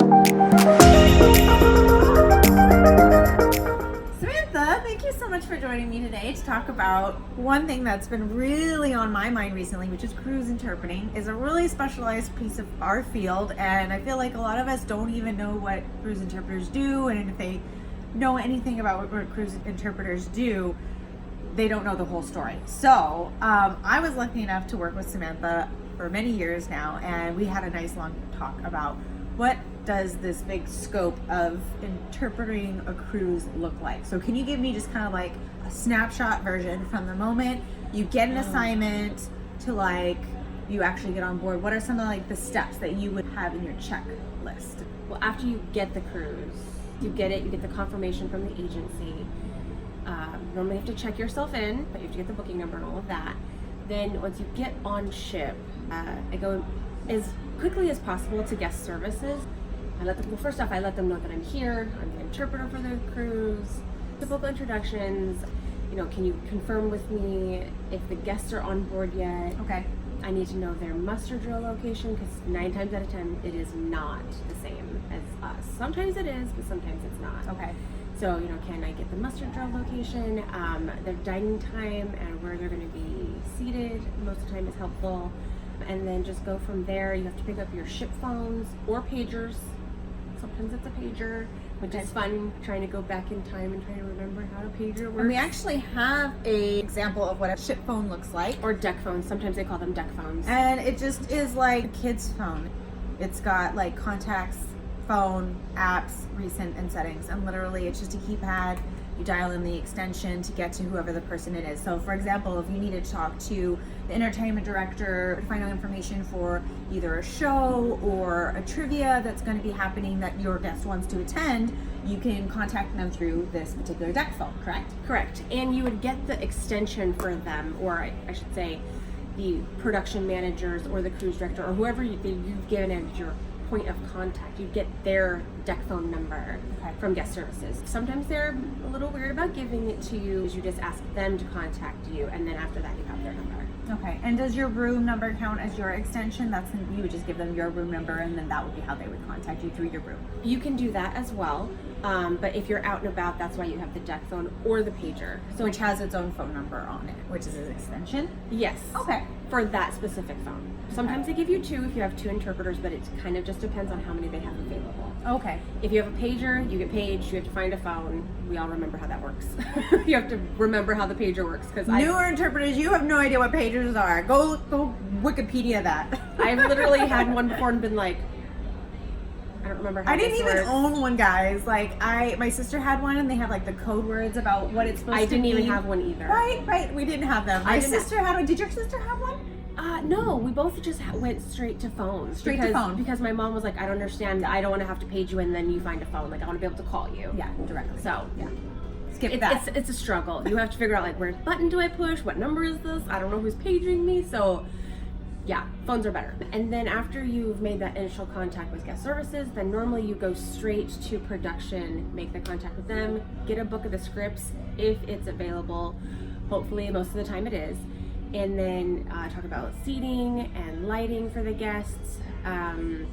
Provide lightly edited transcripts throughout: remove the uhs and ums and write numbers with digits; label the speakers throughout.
Speaker 1: Samantha, thank you so much for joining me today to talk about one thing that's been really on my mind recently, which is cruise interpreting. It's a really specialized piece of our field, and I feel like a lot of us don't even know what cruise interpreters do, and if they know anything about what cruise interpreters do, they don't know the whole story. So I was lucky enough to work with Samantha for many years now, and we had a nice long talk about what does this big scope of interpreting a cruise look like. So can you give me just kind of like a snapshot version from the moment you get an assignment to like you actually get on board? What are some of like the steps that you would have in your checklist?
Speaker 2: Well, after you get the cruise, you get the confirmation from the agency. Normally you have to check yourself in, but you have to get the booking number and all of that. Then once you get on ship, I go as quickly as possible to guest services. First off, I let them know that I'm here, I'm the interpreter for the cruise. Typical introductions, can you confirm with me if the guests are on board yet?
Speaker 1: Okay.
Speaker 2: I need to know their muster drill location, because 9 times out of 10, it is not the same as us. Sometimes it is, but sometimes it's not.
Speaker 1: Okay.
Speaker 2: So, can I get the muster drill location, their dining time, and where they're going to be seated most of the time is helpful. And then just go from there. You have to pick up your ship phones or pagers. Sometimes it's a pager, which is fun, trying to go back in time and trying to remember how a pager works.
Speaker 1: And we actually have a example of what a ship phone looks like.
Speaker 2: Or deck phones. Sometimes they call them deck phones.
Speaker 1: And it just is like a kid's phone. It's got like contacts, phone, apps, recent, and settings. And literally it's just a keypad. You dial in the extension to get to whoever the person it is. So for example, if you needed to talk to the entertainment director to find out information for either a show or a trivia that's going to be happening that your guest wants to attend, you can contact them through this particular deck phone, correct?
Speaker 2: Correct. And you would get the extension for them, or I should say the production managers or the cruise director or whoever you've given as your point of contact. You get their deck phone number from guest services. Sometimes they're a little weird about giving it to you. You just ask them to contact you, and then after that you have their number.
Speaker 1: Okay. And does your room number count as your extension? You would just give them your room number, and then that would be how they would contact you through your room.
Speaker 2: You can do that as well, but if you're out and about, that's why you have the deck phone or the pager.
Speaker 1: So which has its own phone number on it, which is an extension?
Speaker 2: Yes.
Speaker 1: Okay.
Speaker 2: For that specific phone. Sometimes they give you 2 if you have 2 interpreters, but it kind of just depends on how many they have available.
Speaker 1: Okay.
Speaker 2: If you have a pager, you get paged. You have to find a phone. We all remember how that works. You have to remember how the pager works, because
Speaker 1: newer interpreters, you have no idea what pagers are. Go Wikipedia that.
Speaker 2: I've literally had one before and been like, I don't remember how
Speaker 1: I didn't
Speaker 2: this
Speaker 1: even
Speaker 2: works.
Speaker 1: own one, guys. Like my sister had one, and they have like the code words about what it's supposed to be.
Speaker 2: I didn't even have one either.
Speaker 1: Right. We didn't have them. My sister had one. Did your sister have one?
Speaker 2: No, we both just went straight to phone.
Speaker 1: To phone.
Speaker 2: Because my mom was like, I don't understand. I don't want to have to page you and then you find a phone. Like, I want to be able to call you.
Speaker 1: Yeah, directly.
Speaker 2: So,
Speaker 1: yeah. Skip that.
Speaker 2: It's a struggle. You have to figure out, like, which button do I push? What number is this? I don't know who's paging me. So, yeah, phones are better. And then after you've made that initial contact with guest services, then normally you go straight to production, make the contact with them, get a book of the scripts if it's available. Hopefully, most of the time it is. And then talk about seating and lighting for the guests.
Speaker 1: And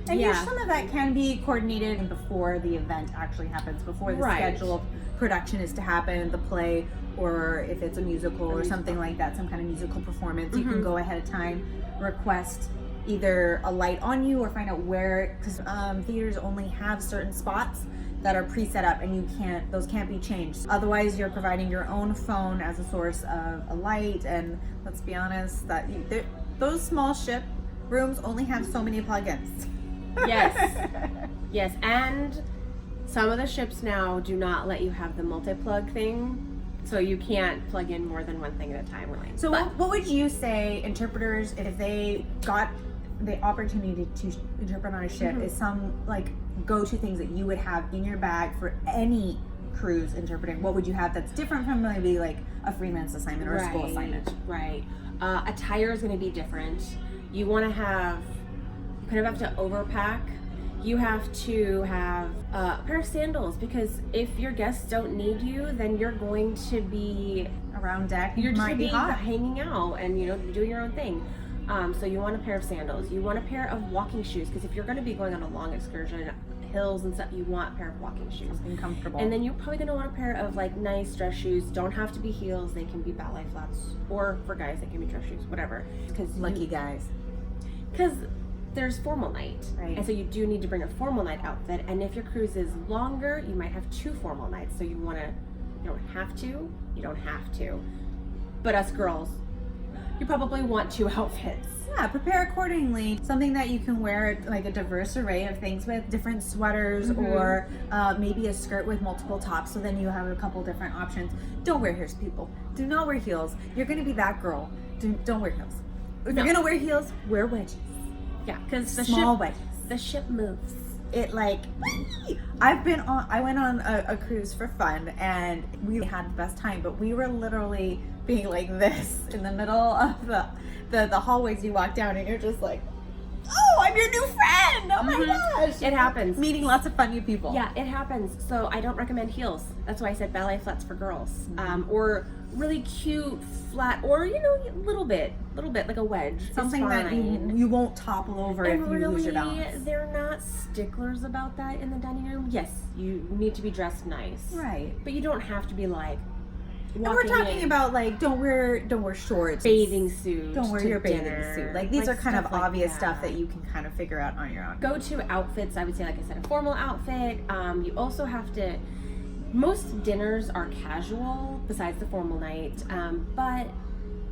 Speaker 1: some of that can be coordinated before the event actually happens, before the scheduled production is to happen, the play, or if it's a musical or something like that, some kind of musical performance. You can go ahead of time, request either a light on you or find out where, because theaters only have certain spots that are pre-set up, and those can't be changed. Otherwise, you're providing your own phone as a source of a light, and let's be honest, those small ship rooms only have so many plugins.
Speaker 2: Yes, and some of the ships now do not let you have the multi-plug thing, so you can't plug in more than one thing at a time.
Speaker 1: So what would you say interpreters, if they got the opportunity to interpret on a ship, is some like go-to things that you would have in your bag for any cruise interpreting? What would you have that's different from maybe like a freelance assignment or a school assignment?
Speaker 2: Right. Attire is going to be different. You kind of have to overpack. You have to have a pair of sandals, because if your guests don't need you, then you're going to be
Speaker 1: around deck.
Speaker 2: You're just going to be hanging out and doing your own thing. So you want a pair of sandals. You want a pair of walking shoes, because if you're going to be going on a long excursion, hills and stuff, you want a pair of walking shoes.
Speaker 1: Something comfortable.
Speaker 2: And then you're probably going to want a pair of like nice dress shoes. Don't have to be heels. They can be ballet flats, or for guys, they can be dress shoes, whatever.
Speaker 1: Lucky guys.
Speaker 2: Because there's formal night,
Speaker 1: Right.
Speaker 2: and so you do need to bring a formal night outfit. And if your cruise is longer, you might have 2 formal nights. So you don't have to. But us girls, you probably want 2 outfits.
Speaker 1: Yeah, prepare accordingly. Something that you can wear like a diverse array of things with, different sweaters, or maybe a skirt with multiple tops, so then you have a couple different options. Don't wear heels, people. Do not wear heels. You're gonna be that girl. Don't wear heels. If you're gonna wear heels, wear wedges.
Speaker 2: Yeah, because the ship moves.
Speaker 1: It like, I went on a cruise for fun, and we had the best time, but we were literally being like this in the middle of the hallways you walk down, and you're just like, oh, I'm your new friend. Oh my gosh.
Speaker 2: It happens.
Speaker 1: Meeting lots of fun new people.
Speaker 2: Yeah, it happens. So I don't recommend heels. That's why I said ballet flats for girls. Or really cute flat, or a little bit like a wedge.
Speaker 1: Something that you won't topple over
Speaker 2: and
Speaker 1: if you
Speaker 2: really,
Speaker 1: lose your balance.
Speaker 2: They're not sticklers about that in the dining room. Yes, you need to be dressed nice.
Speaker 1: Right.
Speaker 2: But you don't have to be like
Speaker 1: And we're talking about like don't wear shorts,
Speaker 2: bathing suit.
Speaker 1: Don't wear your bathing
Speaker 2: dinner.
Speaker 1: suit. Like these are kind of
Speaker 2: stuff like
Speaker 1: obvious
Speaker 2: that.
Speaker 1: stuff that you can kind of figure out on your own.
Speaker 2: Go-to outfits, I would say, like I said, a formal outfit. You also have to. Most dinners are casual, besides the formal night. But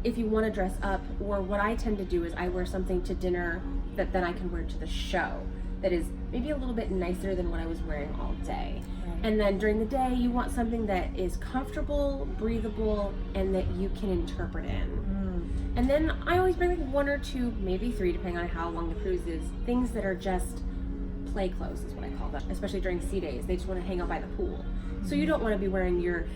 Speaker 2: if you want to dress up, or what I tend to do is I wear something to dinner that then I can wear to the show. That is maybe a little bit nicer than what I was wearing all day.
Speaker 1: Right.
Speaker 2: And then during the day, you want something that is comfortable, breathable, and that you can interpret in. And then I always bring like 1 or 2, maybe 3, depending on how long the cruise is. Things that are just play clothes is what I call them, especially during sea days. They just want to hang out by the pool. So you don't want to be wearing your,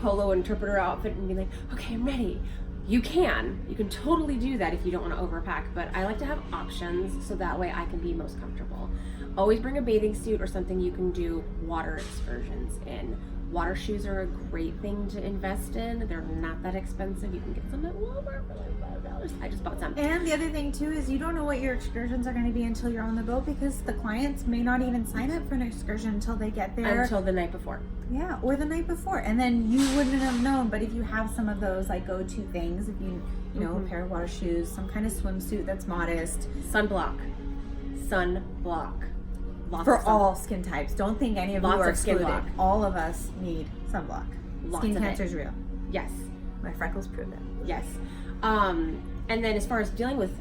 Speaker 2: polo interpreter outfit and be like, okay, I'm ready. You can totally do that if you don't want to overpack, but I like to have options so that way I can be most comfortable. Always bring a bathing suit or something you can do water excursions in. Water shoes are a great thing to invest in. They're not that expensive. You can get some at Walmart for like $5. I just bought some.
Speaker 1: And the other thing too is you don't know what your excursions are going to be until you're on the boat, because the clients may not even sign up for an excursion until they get there.
Speaker 2: Until the night before.
Speaker 1: Yeah, or the night before, and then you wouldn't have known. But if you have some of those like go-to things, if you know a pair of water shoes, some kind of swimsuit that's modest,
Speaker 2: Sunblock. Lots
Speaker 1: for
Speaker 2: of
Speaker 1: all skin types. Don't think any of you
Speaker 2: Lots
Speaker 1: are
Speaker 2: of skin
Speaker 1: excluded.
Speaker 2: block.
Speaker 1: All of us need sunblock.
Speaker 2: Lots
Speaker 1: Skin
Speaker 2: of
Speaker 1: cancer
Speaker 2: it.
Speaker 1: is real.
Speaker 2: Yes.
Speaker 1: My freckles prove it.
Speaker 2: Yes. And then as far as dealing with,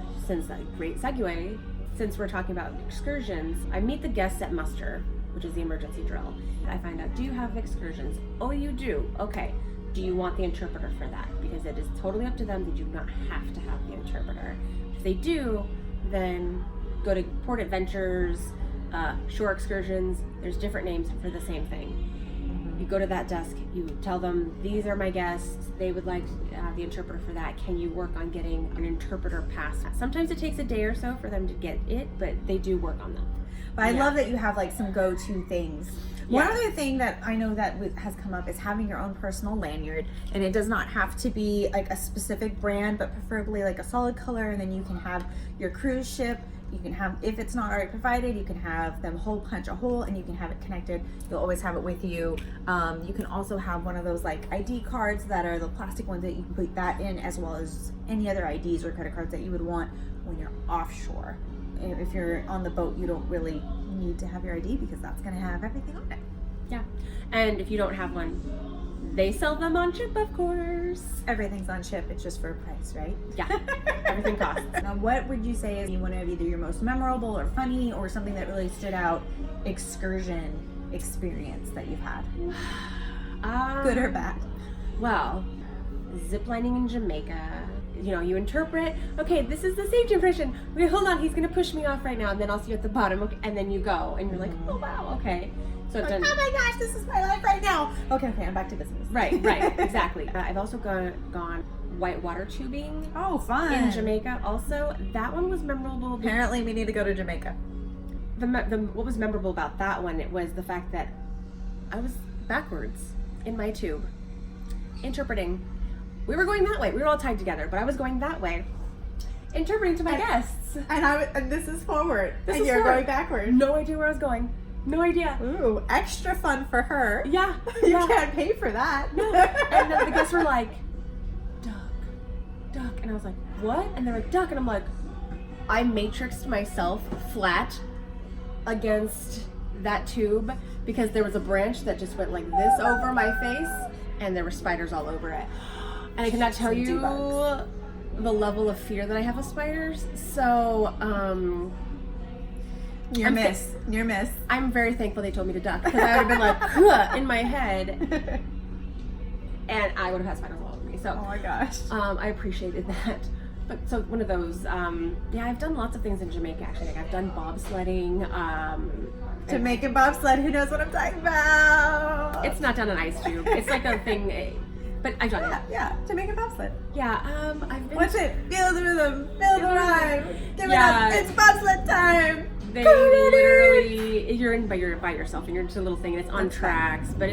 Speaker 2: great segue, since we're talking about excursions, I meet the guests at muster, which is the emergency drill. I find out, do you have excursions? Oh, you do. Okay. Do you want the interpreter for that? Because it is totally up to them. They do not have to have the interpreter. If they do, then go to Port Adventures, shore excursions. There's different names for the same thing. You go to that desk, you tell them, these are my guests, they would like the interpreter for that. Can you work on getting an interpreter pass? Sometimes it takes a day or so for them to get it, but they do work on them.
Speaker 1: But I love that you have like some go-to things.
Speaker 2: Yeah.
Speaker 1: One other thing that I know that has come up is having your own personal lanyard, and it does not have to be like a specific brand, but preferably like a solid color, and then you can have your cruise ship. You can have, if it's not already provided, you can have them hole punch a hole and you can have it connected. You'll always have it with you. You can also have one of those like ID cards that are the plastic ones that you can put that in, as well as any other IDs or credit cards that you would want when you're offshore. If you're on the boat, you don't really need to have your ID because that's going to have everything on it.
Speaker 2: Yeah. And if you don't have one, they sell them on ship, of course.
Speaker 1: Everything's on ship. It's just for a price, right?
Speaker 2: Yeah. Everything costs.
Speaker 1: Now, what would you say is one of either your most memorable or funny or something that really stood out excursion experience that you've had? Good or bad?
Speaker 2: Well, ziplining in Jamaica. You interpret, okay, this is the safety impression. Okay, hold on, he's gonna push me off right now, and then I'll see you at the bottom, okay, and then you go, and you're like, oh wow, okay. So
Speaker 1: like, oh my gosh, this is my life right now. Okay, I'm back to business.
Speaker 2: Right, exactly. I've also gone whitewater tubing.
Speaker 1: Oh, fun.
Speaker 2: In Jamaica also. That one was memorable.
Speaker 1: Apparently, we need to go to Jamaica.
Speaker 2: What was memorable about that one, it was the fact that I was backwards in my tube, interpreting. We were going that way. We were all tied together, but I was going that way. interpreting to my guests.
Speaker 1: And this is forward.
Speaker 2: This
Speaker 1: and
Speaker 2: is
Speaker 1: you're
Speaker 2: forward.
Speaker 1: going backward.
Speaker 2: No idea where I was going. No idea.
Speaker 1: Ooh, extra fun for her.
Speaker 2: Yeah.
Speaker 1: You
Speaker 2: yeah.
Speaker 1: can't pay for that.
Speaker 2: No. And then the guests were like, duck. And I was like, what? And they're like, duck. And I'm like, I matrixed myself flat against that tube because there was a branch that just went like this over my face and there were spiders all over it. And I cannot tell you the level of fear that I have of spiders. So,
Speaker 1: Near miss.
Speaker 2: I'm very thankful they told me to duck because I would have been like, huh, in my head. And I would have had spiders all over me. So,
Speaker 1: Oh my gosh.
Speaker 2: I appreciated that. But so one of those, yeah, I've done lots of things in Jamaica actually. Like I've done bobsledding.
Speaker 1: Jamaican bobsled, who knows what I'm talking about?
Speaker 2: It's not down an ice tube. It's like a thing, but I've done it.
Speaker 1: Yeah, Jamaican bobsled.
Speaker 2: Yeah, I've been.
Speaker 1: What's it? Feel the rhythm, feel the rhyme. Give
Speaker 2: Yeah.
Speaker 1: it up, it's bobsled time.
Speaker 2: They literally, you're in by yourself and you're just a little thing and it's on
Speaker 1: That's
Speaker 2: tracks, but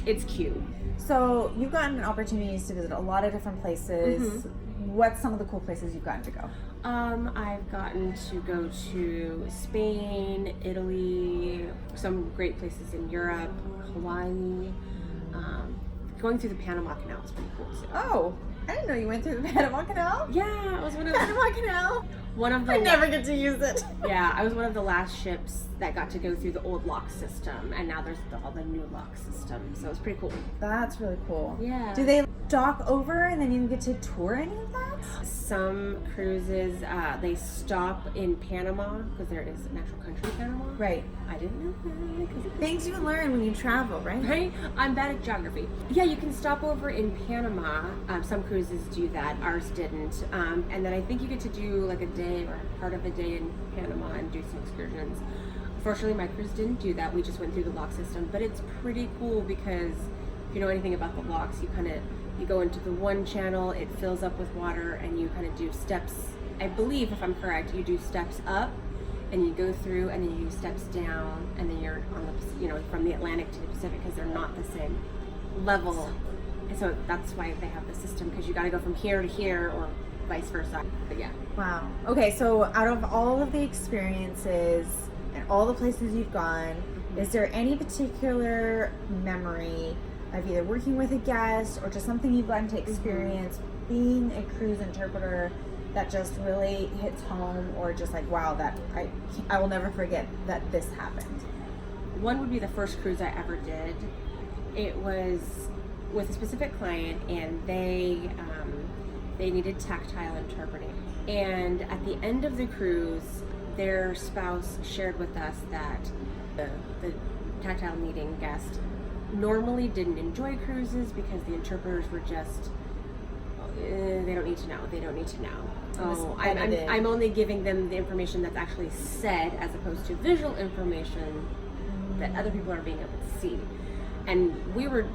Speaker 2: it's cute.
Speaker 1: So you've gotten opportunities to visit a lot of different places. What's some of the cool places you've gotten to go?
Speaker 2: I've gotten to go to Spain, Italy, some great places in Europe, Hawaii. Going through the Panama Canal was pretty cool too.
Speaker 1: Oh, I didn't know you went through the Panama Canal.
Speaker 2: Yeah, I was one of
Speaker 1: Panama Canal.
Speaker 2: the
Speaker 1: I never get to use it.
Speaker 2: Yeah, I was one of the last ships that got to go through the old lock system, and now there's all the new lock system. So it's pretty cool.
Speaker 1: That's really cool.
Speaker 2: Yeah.
Speaker 1: Do they dock over and then you get to tour any of that?
Speaker 2: Some cruises, they stop in Panama because there is an actual country, Panama.
Speaker 1: Right.
Speaker 2: I didn't know that. 'Cause
Speaker 1: Things you learn when you travel, right?
Speaker 2: right? I'm bad at geography. Yeah, you can stop over in Panama. Some cruises do that. Ours didn't. And then I think you get to do like a day or part of a day in Panama and do some excursions. Unfortunately, my cruise didn't do that. We just went through the lock system. But it's pretty cool because if you know anything about the locks, you go into the one channel, it fills up with water, and you kind of do steps. I believe, if I'm correct, you do steps up, and you go through, and then you do steps down, and then you're on the, from the Atlantic to the Pacific because they're not the same level. And so that's why they have the system, because you got to go from here to here or vice versa. But yeah.
Speaker 1: Wow. Okay, so out of all of the experiences and all the places you've gone, is there any particular memory of either working with a guest or just something you've gotten to experience being a cruise interpreter that just really hits home, or just like, wow, that I will never forget that this happened?
Speaker 2: One would be the first cruise I ever did. It was with a specific client, and they needed tactile interpreting. And at the end of the cruise, their spouse shared with us that the tactile needing guest normally didn't enjoy cruises because the interpreters were just, they don't need to know. Oh, I'm only giving them the information that's actually said as opposed to visual information that other people are being able to see. And we were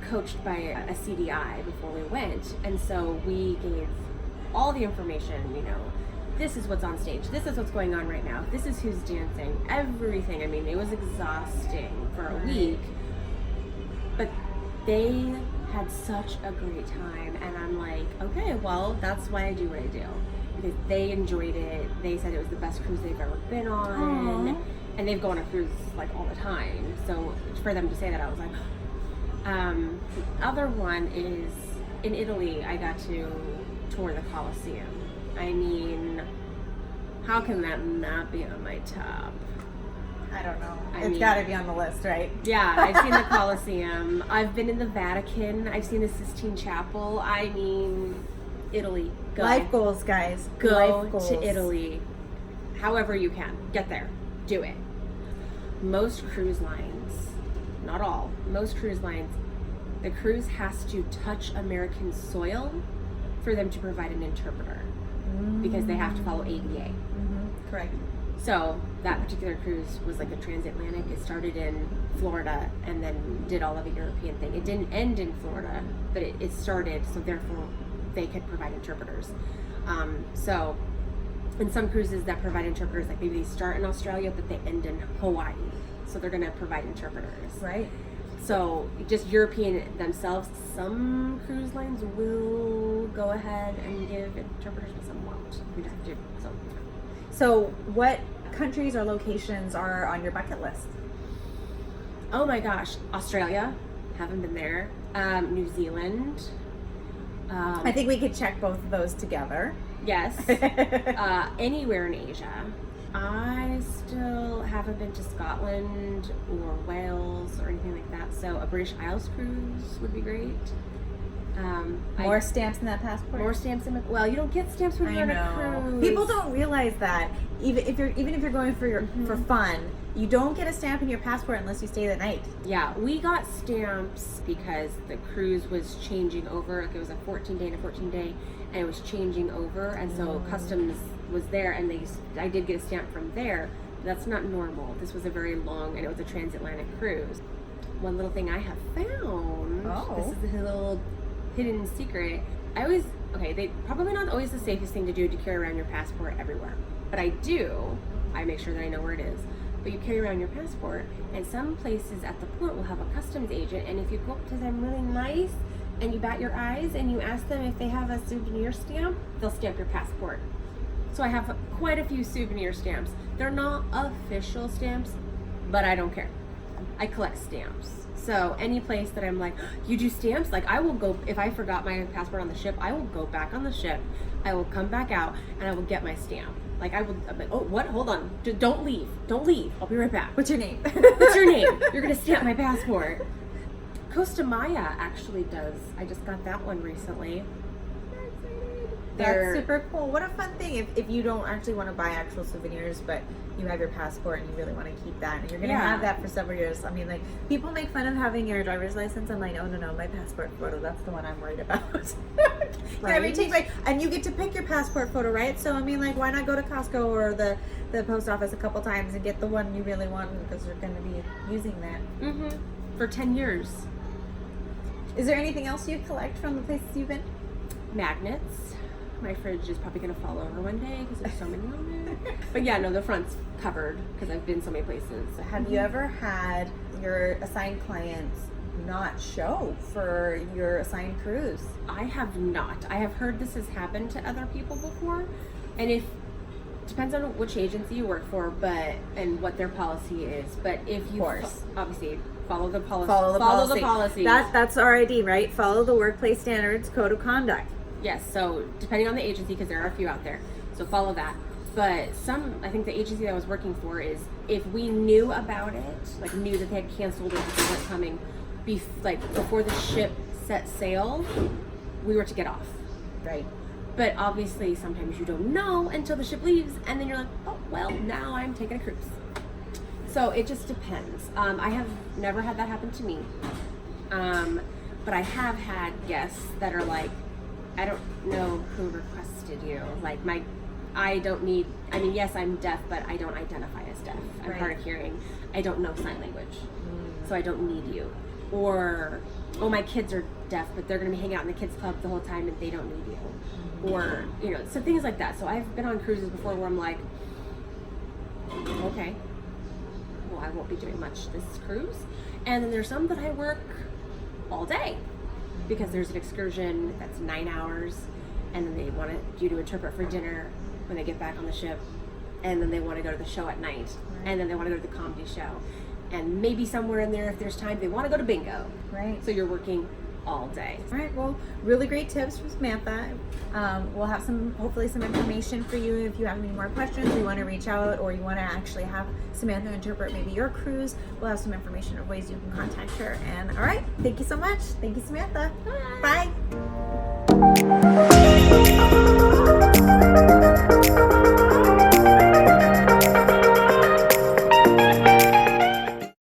Speaker 2: coached by a CDI before we went, and so we gave all the information, this is what's on stage, this is what's going on right now, this is who's dancing, everything. I mean, it was exhausting for a week, but they had such a great time, and I'm like, okay, well, that's why I do what I do, because they enjoyed it. They said it was the best cruise they've ever been on.
Speaker 1: Aww.
Speaker 2: And they've gone on a cruise like all the time, so for them to say that, I was like, the other one is in Italy. I got to tour the Colosseum. I mean, how can that not be on my top?
Speaker 1: I don't know. It's got to be on the list, right?
Speaker 2: Yeah, I've seen the Colosseum. I've been in the Vatican. I've seen the Sistine Chapel. I mean, Italy. Go.
Speaker 1: Life goals, guys.
Speaker 2: Go
Speaker 1: Life goals.
Speaker 2: to Italy. However you can. Get there. Do it. Most cruise lines, not all, most cruise lines, the cruise has to touch American soil for them to provide an interpreter because they have to follow ADA.
Speaker 1: Correct.
Speaker 2: So that particular cruise was like a transatlantic. It started in Florida and then did all of the European thing. It didn't end in Florida, but it started, so therefore they could provide interpreters. So in some cruises that provide interpreters, like maybe they start in Australia, but they end in Hawaii. So they're going to provide interpreters.
Speaker 1: Right.
Speaker 2: So just European themselves, some cruise lines will go ahead and give interpreters, but some won't. We just have to,
Speaker 1: So what countries or locations are on your bucket list?
Speaker 2: Oh my gosh, Australia, haven't been there. New Zealand.
Speaker 1: I think we could check both of those together.
Speaker 2: Yes. Anywhere in Asia. I still haven't been to Scotland or Wales or anything like that, so a British Isles cruise would be great.
Speaker 1: More stamps in that passport?
Speaker 2: More stamps in well, you don't get stamps when you're on a cruise.
Speaker 1: People don't realize that. Even if you're going for fun, you don't get a stamp in your passport unless you stay the night.
Speaker 2: Yeah, we got stamps because the cruise was changing over. Like it was a 14-day and a 14-day, and it was changing over, and so customs was there, and I did get a stamp from there. But that's not normal. This was a very long, and it was a transatlantic cruise. One little thing I have found. This is a little hidden secret. They probably not always the safest thing to do to carry around your passport everywhere, but I make sure that I know where it is. But you carry around your passport, and some places at the port will have a customs agent, and if you go up to them really nice and you bat your eyes and you ask them if they have a souvenir stamp, they'll stamp your passport. So I have quite a few souvenir stamps. They're not official stamps, but I don't care. I collect stamps. So any place that I'm like, you do stamps? Like I will go, if I forgot my passport on the ship, I will go back on the ship, I will come back out, and I will get my stamp. Like I'm like, oh, what? Hold on. Don't leave. I'll be right back.
Speaker 1: What's your name?
Speaker 2: What's your name? You're going to stamp my passport. Costa Maya actually does. I just got that one recently.
Speaker 1: That's super cool. What a fun thing if you don't actually want to buy actual souvenirs, but you have your passport and you really want to keep that, and you're going to have that for several years. I mean, like, people make fun of having your driver's license. I'm like, no, my passport photo, that's the one I'm worried about.
Speaker 2: Right.
Speaker 1: And you get to pick your passport photo, right? So, I mean, like, why not go to Costco or the post office a couple times and get the one you really want, because you're going to be using that.
Speaker 2: For 10 years.
Speaker 1: Is there anything else you collect from the places you've been?
Speaker 2: Magnets. My fridge is probably going to fall over one day because there's so many on there. But yeah, no, the front's covered because I've been so many places.
Speaker 1: Have you ever had your assigned clients not show for your assigned cruise?
Speaker 2: I have not. I have heard this has happened to other people before, and depends on which agency you work for, and what their policy is. But if you obviously follow the policy, follow the policy.
Speaker 1: That's our ID, right? Follow the workplace standards, code of conduct.
Speaker 2: Yes, so depending on the agency, because there are a few out there, so follow that. But I think the agency that I was working for is, if we knew about it, like knew that they had canceled or they weren't coming, before the ship set sail, we were to get off.
Speaker 1: Right.
Speaker 2: But obviously, sometimes you don't know until the ship leaves, and then you're like, oh, well, now I'm taking a cruise. So it just depends. I have never had that happen to me. But I have had guests that are like, I don't know who requested you. Like yes, I'm deaf, but I don't identify as deaf. I'm hard of hearing. I don't know sign language, so I don't need you. Or, oh, my kids are deaf, but they're going to be hanging out in the kids club the whole time and they don't need you. Or, so things like that. So I've been on cruises before where I'm like, okay, well, I won't be doing much this cruise. And then there's some that I work all day, because there's an excursion that's 9 hours, and then they want you to interpret for dinner when they get back on the ship, and then they want to go to the show at night, and then they want to go to the comedy show, and maybe somewhere in there, if there's time, they want to go to bingo.
Speaker 1: Right.
Speaker 2: So you're working all day.
Speaker 1: All right, well, really great tips from Samantha. We'll have hopefully some information for you if you have any more questions, or you want to reach out, or you want to actually have Samantha interpret maybe your cruise. We'll have some information of ways you can contact her. And all right, thank you so much. Thank you, Samantha.
Speaker 2: Bye.
Speaker 1: Bye.